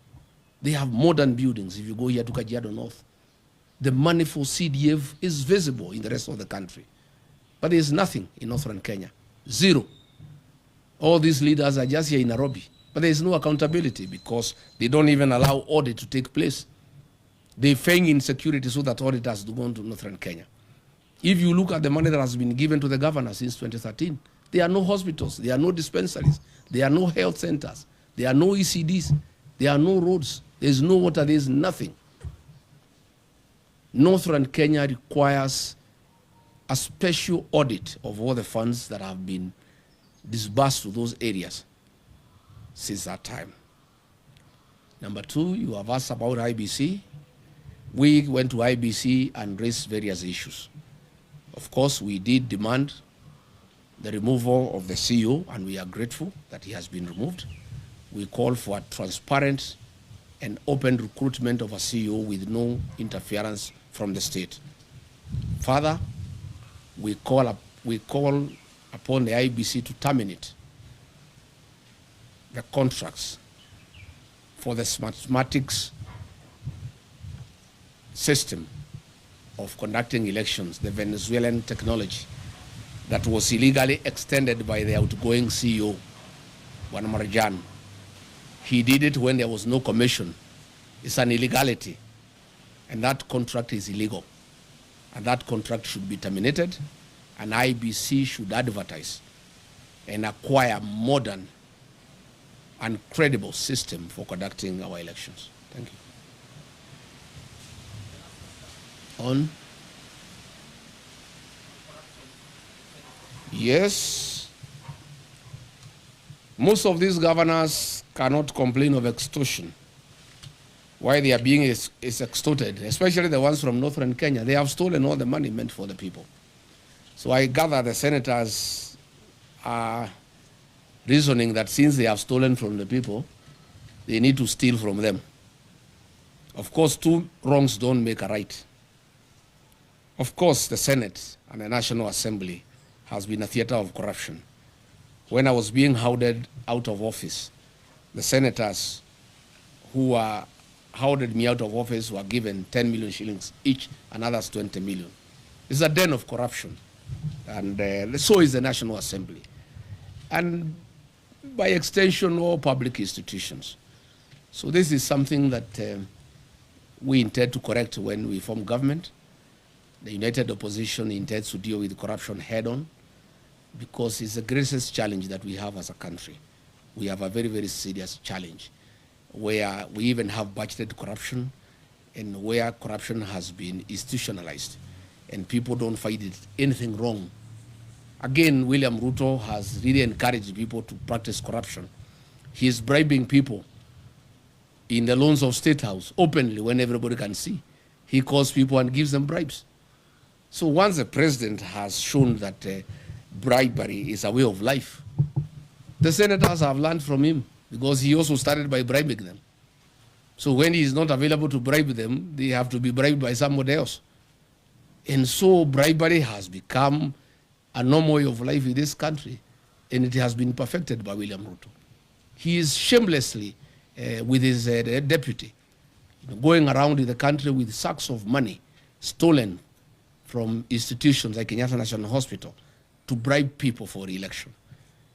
They have modern buildings. If you go here to Kajiado North, the money for CDF is visible in the rest of the country. But there's nothing in Northern Kenya. Zero. All these leaders are just here in Nairobi. But there is no accountability because they don't even allow audit to take place. They feign insecurity so that audit has to go on to Northern Kenya. If you look at the money that has been given to the governor since 2013, there are no hospitals, there are no dispensaries, there are no health centers, there are no ECDs, there are no roads, there is no water, there is nothing. Northern Kenya requires a special audit of all the funds that have been disbursed to those areas since that time. Number two, you have asked about IBC. We went to IBC and raised various issues. Of course, we did demand the removal of the CEO, and we are grateful that he has been removed. We call for a transparent and open recruitment of a CEO with no interference from the state. Further, we call upon the IBC to terminate the contracts for the mathematics system of conducting elections, the Venezuelan technology that was illegally extended by the outgoing CEO, Juan Marjan. He did it when there was no commission. It's an illegality, and that contract is illegal. And that contract should be terminated, and IBC should advertise and acquire modern and credible system for conducting our elections. Thank you. On? Yes. Most of these governors cannot complain of extortion. Why they are being is extorted, especially the ones from Northern Kenya. They have stolen all the money meant for the people. So I gather the senators are reasoning that since they have stolen from the people, they need to steal from them. Of course, two wrongs don't make a right. Of course, the Senate and the National Assembly has been a theater of corruption. When I was being hounded out of office, the senators who hounded me out of office were given 10 million shillings each, and others 20 million. It's a den of corruption. And so is the National Assembly. And by extension, all public institutions. So this is something that we intend to correct when we form government. The United Opposition intends to deal with corruption head-on because it's the greatest challenge that we have as a country. We have a very, very serious challenge where we even have budgeted corruption and where corruption has been institutionalized and people don't find it anything wrong. Again, William Ruto has really encouraged people to practice corruption. He is bribing people in the loans of State House openly when everybody can see. He calls people and gives them bribes. So once the president has shown that bribery is a way of life, the senators have learned from him because he also started by bribing them. So when he is not available to bribe them, they have to be bribed by somebody else. And so bribery has become a normal way of life in this country, and it has been perfected by William Ruto. He is shamelessly, with his deputy, going around in the country with sacks of money stolen from institutions like Kenyatta National Hospital to bribe people for re-election.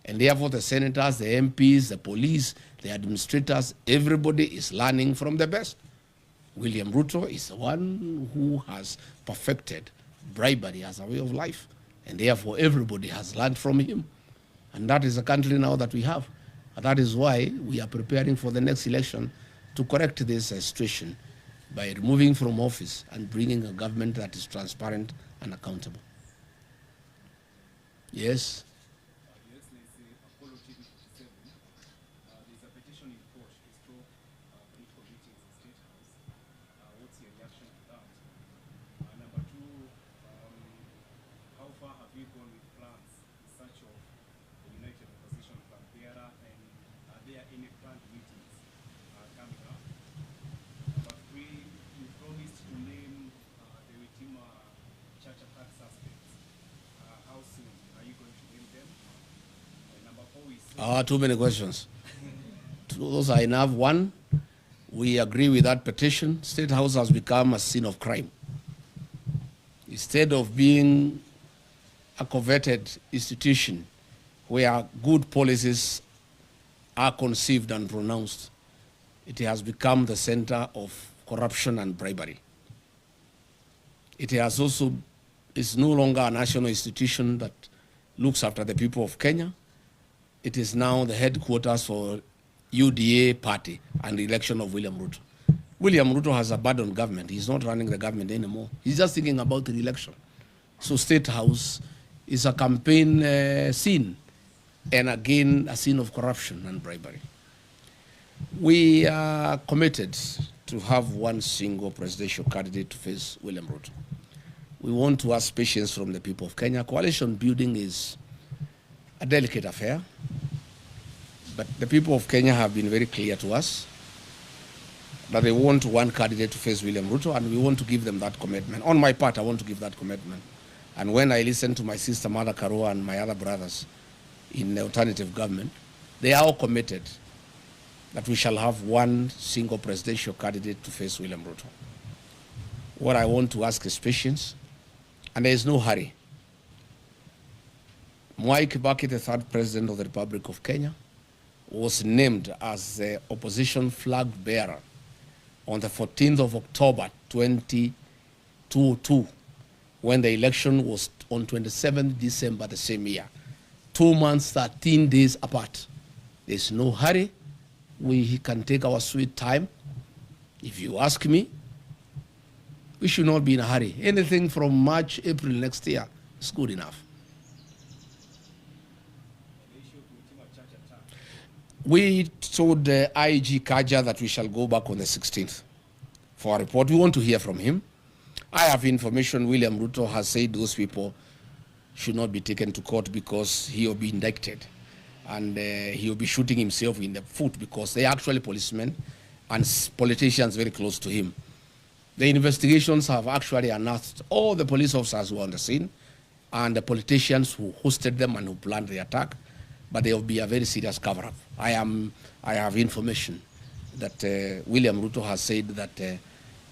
And therefore the senators, the MPs, the police, the administrators, everybody is learning from the best. William Ruto is the one who has perfected bribery as a way of life. And therefore everybody has learned from him. And that is the country now that we have. And that is why we are preparing for the next election to correct this situation by removing from office and bringing a government that is transparent and accountable. Yes? Too many questions. Those are enough. One, we agree with that petition. State House has become a scene of crime. Instead of being a coveted institution where good policies are conceived and pronounced, it has become the center of corruption and bribery. It has also, is no longer a national institution that looks after the people of Kenya. It is now the headquarters for UDA party and the election of William Ruto. William Ruto has abandoned government. He's not running the government anymore. He's just thinking about the election. So State House is a campaign scene, and again, a scene of corruption and bribery. We are committed to have one single presidential candidate to face William Ruto. We want to ask patience from the people of Kenya. Coalition building is a delicate affair, but the people of Kenya have been very clear to us that they want one candidate to face William Ruto, and we want to give them that commitment. On my part, I want to give that commitment. And when I listen to my sister Mother Karua and my other brothers in the alternative government, they are all committed that we shall have one single presidential candidate to face William Ruto. What I want to ask is patience, and there is no hurry. Mwai Kibaki, the third president of the Republic of Kenya, was named as the opposition flag bearer on the 14th of October 2022, when the election was on 27th December the same year. 2 months, 13 days apart. There's no hurry. We can take our sweet time. If you ask me, we should not be in a hurry. Anything from March, April next year is good enough. We told IG Kaja that we shall go back on the 16th for a report. We want to hear from him. I have information William Ruto has said those people should not be taken to court because he will be indicted. And he will be shooting himself in the foot because they are actually policemen and politicians very close to him. The investigations have actually unearthed all the police officers who were on the scene and the politicians who hosted them and who planned the attack. But there will be a very serious cover-up. I have information that William Ruto has said that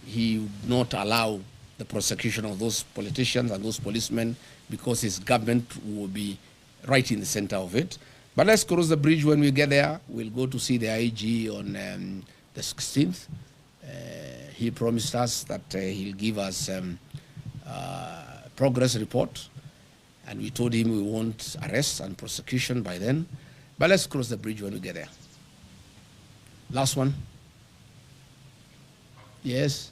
he would not allow the prosecution of those politicians and those policemen because his government will be right in the center of it. But let's cross the bridge when we get there. We'll go to see the IG on the 16th. He promised us that he'll give us progress report. And we told him we want arrest and prosecution by then. But let's cross the bridge when we get there. Last one. Yes.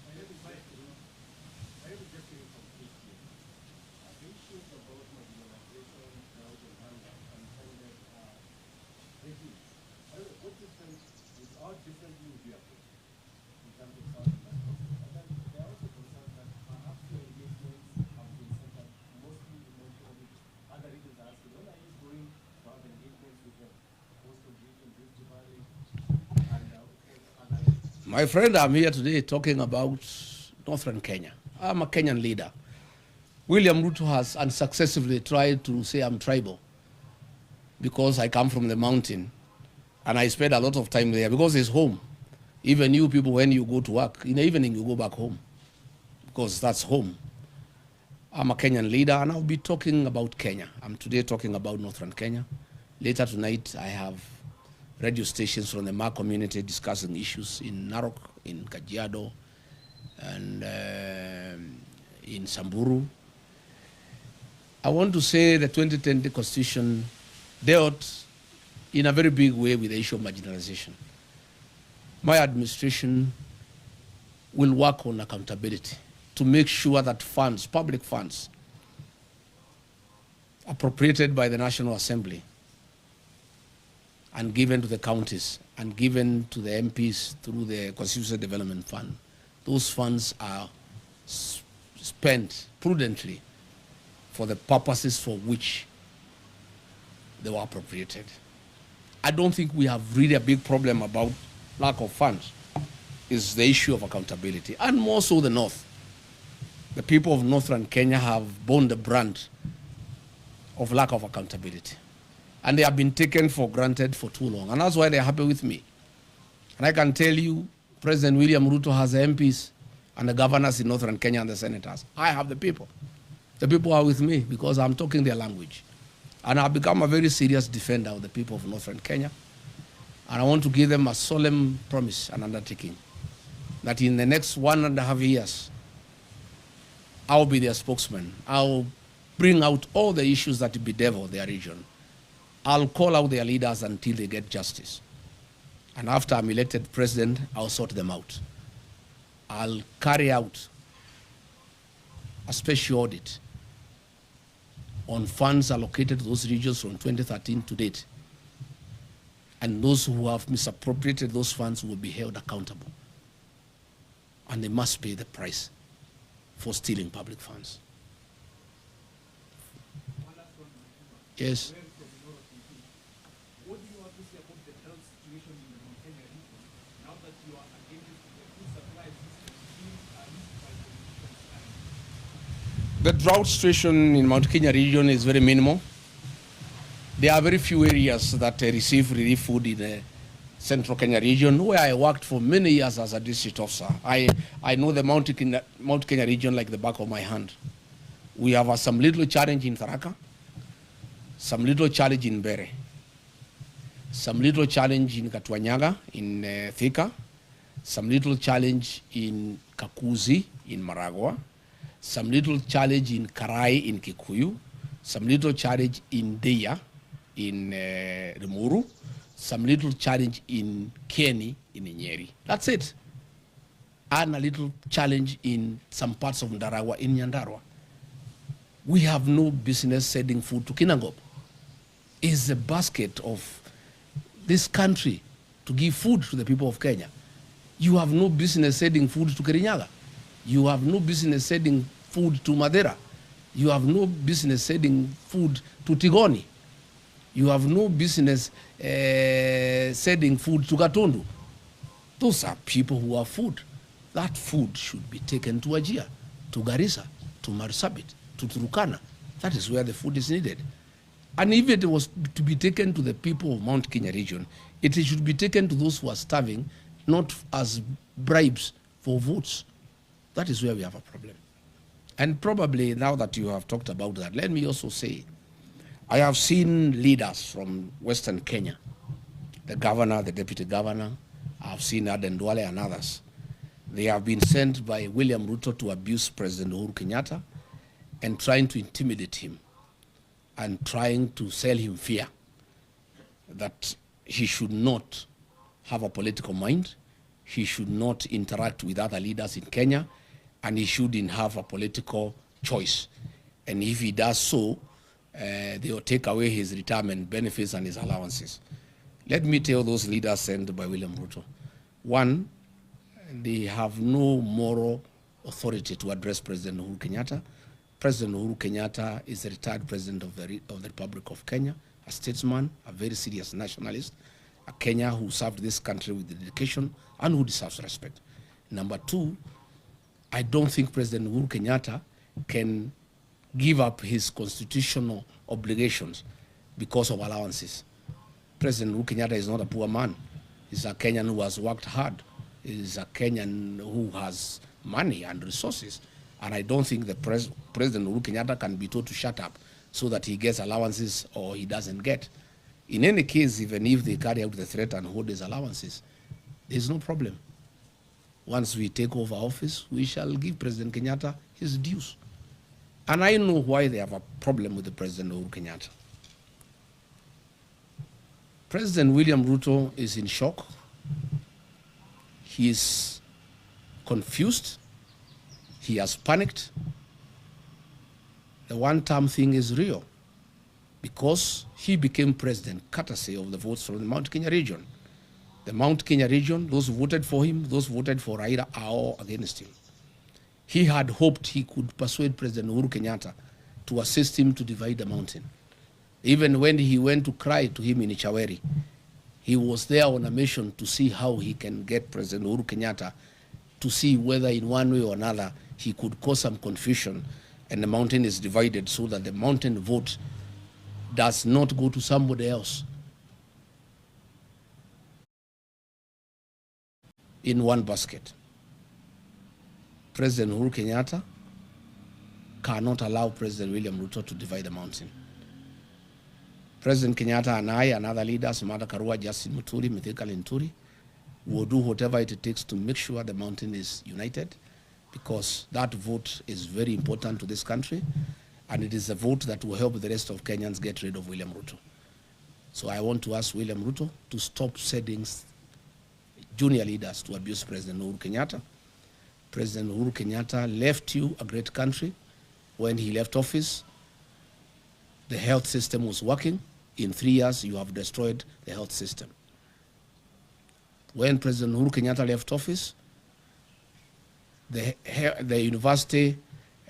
My friend, I'm here today talking about Northern Kenya. I'm a Kenyan leader. William Ruto has unsuccessfully tried to say I'm tribal because I come from the mountain and I spend a lot of time there because it's home. Even you people, when you go to work, in the evening you go back home because that's home. I'm a Kenyan leader and I'll be talking about Kenya. I'm today talking about Northern Kenya. Later tonight, I have radio stations from the Ma community discussing issues in Narok, in Kajiado, and in Samburu. I want to say the 2010 Constitution dealt in a very big way with the issue of marginalization. My administration will work on accountability to make sure that funds, public funds, appropriated by the National Assembly and given to the counties and given to the MPs through the Constituency Development Fund, those funds are spent prudently for the purposes for which they were appropriated. I don't think we have really a big problem about lack of funds. It's the issue of accountability, and more so the North. The people of Northern Kenya have borne the brunt of lack of accountability. And they have been taken for granted for too long. And that's why they're happy with me. And I can tell you, President William Ruto has the MPs and the governors in Northern Kenya and the senators. I have the people. The people are with me because I'm talking their language. And I've become a very serious defender of the people of Northern Kenya. And I want to give them a solemn promise and undertaking that in the next 1.5 years, I'll be their spokesman. I'll bring out all the issues that bedevil their region. I'll call out their leaders until they get justice. And after I'm elected president, I'll sort them out. I'll carry out a special audit on funds allocated to those regions from 2013 to date. And those who have misappropriated those funds will be held accountable. And they must pay the price for stealing public funds. Yes. What do you have to say about the health situation in the Mount Kenya region now that you are against the food supply system? The drought situation in Mount Kenya region is very minimal. There are very few areas that receive relief food in the Central Kenya region, where I worked for many years as a district officer. I know the Mount Kenya region like the back of my hand. We have some little challenge in Tharaka, some little challenge in Bere, some little challenge in Katwanyaga, in Thika, some little challenge in Kakuzi, in Maragua, some little challenge in Karai, in Kikuyu, some little challenge in Deya, in Rimuru, some little challenge in Kieni, in Nyeri. That's it. And a little challenge in some parts of Ndarawa, in Nyandarua. We have no business sending food to Kinangop. It's the basket of this country to give food to the people of Kenya. You have no business sending food to Kirinyaga. You have no business sending food to Madera. You have no business sending food to Tigoni. You have no business sending food to Gatundu. Those are people who have food. That food should be taken to Wajir, to Garissa, to Marsabit, to Turkana. That is where the food is needed. And if it was to be taken to the people of Mount Kenya region, it should be taken to those who are starving, not as bribes for votes. That is where we have a problem. And probably now that you have talked about that, let me also say, I have seen leaders from Western Kenya, the governor, the deputy governor, I've seen Aden Duale and others. They have been sent by William Ruto to abuse President Uhuru Kenyatta and trying to intimidate him and trying to sell him fear that he should not have a political mind, he should not interact with other leaders in Kenya, and he shouldn't have a political choice. And if he does so, they will take away his retirement benefits and his allowances. Let me tell those leaders sent by William Ruto. One, they have no moral authority to address President Uhuru Kenyatta. President Uhuru Kenyatta is the retired president of the Republic of Kenya, a statesman, a very serious nationalist, a Kenya who served this country with dedication and who deserves respect. Number two, I don't think President Uhuru Kenyatta can give up his constitutional obligations because of allowances. President Uhuru Kenyatta is not a poor man. He's a Kenyan who has worked hard. He's a Kenyan who has money and resources. And I don't think the President Uhuru Kenyatta can be told to shut up so that he gets allowances or he doesn't get. In any case, even if they carry out the threat and hold his allowances, there's no problem. Once we take over office, we shall give President Kenyatta his dues. And I know why they have a problem with the President Uhuru Kenyatta. President William Ruto is in shock. He is confused. He has panicked. The one-term thing is real because he became president courtesy of the votes from the Mount Kenya region. The Mount Kenya region, those who voted for him, those who voted for Raila are all against him. He had hoped he could persuade President Uhuru Kenyatta to assist him to divide the mountain. Even when he went to cry to him in Ichaweri, he was there on a mission to see how he can get President Uhuru Kenyatta to see whether in one way or another he could cause some confusion and the mountain is divided so that the mountain vote does not go to somebody else in one basket. President Uhuru Kenyatta cannot allow President William Ruto to divide the mountain. President Kenyatta and I and other leaders, Martha Karua, Justin Muturi, Mithika Linturi, will do whatever it takes to make sure the mountain is united, because that vote is very important to this country, and it is a vote that will help the rest of Kenyans get rid of William Ruto. So I want to ask William Ruto to stop sending junior leaders to abuse President Uhuru Kenyatta. President Uhuru Kenyatta left you a great country. When he left office, the health system was working. In 3 years, you have destroyed the health system. When President Uhuru Kenyatta left office, the university,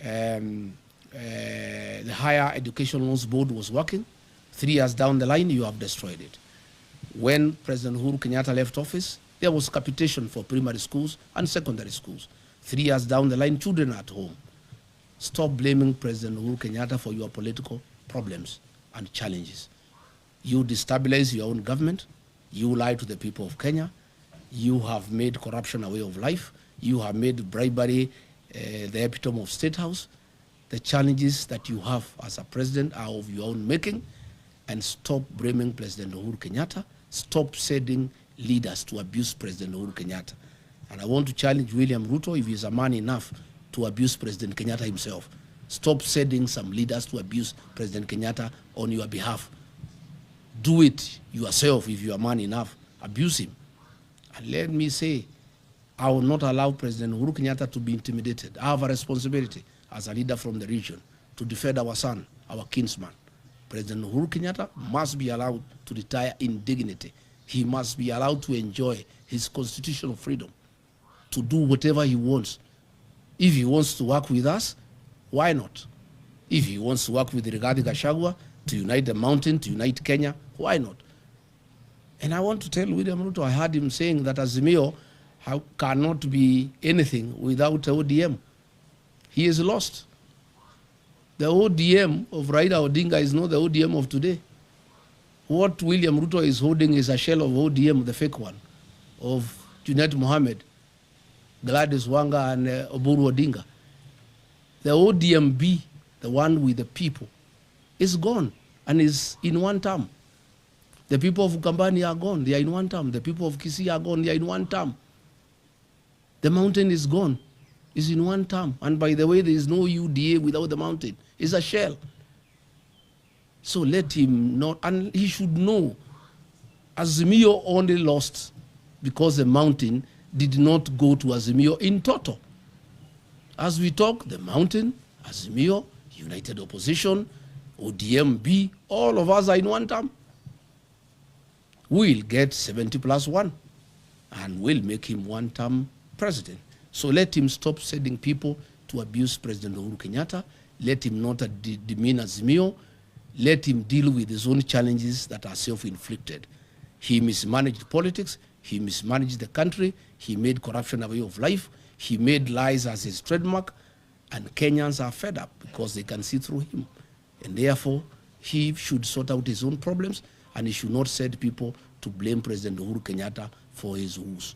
the Higher Education Loans Board was working. 3 years down the line, you have destroyed it. When President Uhuru Kenyatta left office, there was capitation for primary schools and secondary schools. 3 years down the line, children are at home. Stop blaming President Uhuru Kenyatta for your political problems and challenges. You destabilize your own government. You lie to the people of Kenya. You have made corruption a way of life. You have made bribery the epitome of State House. The challenges that you have as a president are of your own making. And stop blaming President Uhuru Kenyatta. Stop sending leaders to abuse President Uhuru Kenyatta. And I want to challenge William Ruto, if he's a man enough to abuse President Kenyatta himself. Stop sending some leaders to abuse President Kenyatta on your behalf. Do it yourself if you are man enough. Abuse him. And let me say, I will not allow President Uhuru Kenyatta to be intimidated. I have a responsibility as a leader from the region to defend our son, our kinsman. President Uhuru Kenyatta must be allowed to retire in dignity. He must be allowed to enjoy his constitutional freedom to do whatever he wants. If he wants to work with us, why not? If he wants to work with Rigathi Gachagua to unite the mountain, to unite Kenya, why not? And I want to tell William Ruto, I heard him saying that Azimio cannot be anything without ODM. He is lost. The ODM of Raila Odinga is not the ODM of today. What William Ruto is holding is a shell of ODM, the fake one, of Junet Mohammed, Gladys Wanga, and Oburu Odinga. The ODMB, the one with the people, is gone and is in one term. The people of Ukambani are gone, they are in one term. The people of Kisii are gone, they are in one term. The mountain is gone, is in one term. And by the way, there is no UDA without the mountain. It's a shell. So let him not, and he should know, Azimio only lost because the mountain did not go to Azimio in total. As we talk, the mountain, Azimio, United Opposition, ODMB, all of us are in one term. We'll get 70+1 and we'll make him one-term president. So let him stop sending people to abuse President Uhuru Kenyatta. Let him not demean Azimio. Let him deal with his own challenges that are self-inflicted. He mismanaged politics. He mismanaged the country. He made corruption a way of life. He made lies as his trademark. And Kenyans are fed up because they can see through him. And therefore, he should sort out his own problems, and he should not send people to blame President Uhuru Kenyatta for his woes.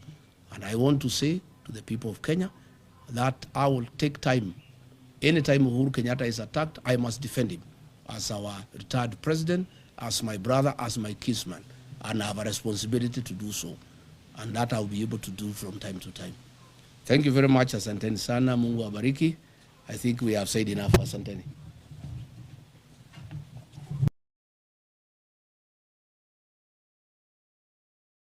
And I want to say to the people of Kenya that I will take time. Anytime Uhuru Kenyatta is attacked, I must defend him as our retired president, as my brother, as my kinsman. And I have a responsibility to do so. And that I'll be able to do from time to time. Thank you very much. Asanteni sana. Mungu abariki. I think we have said enough. Asanteni.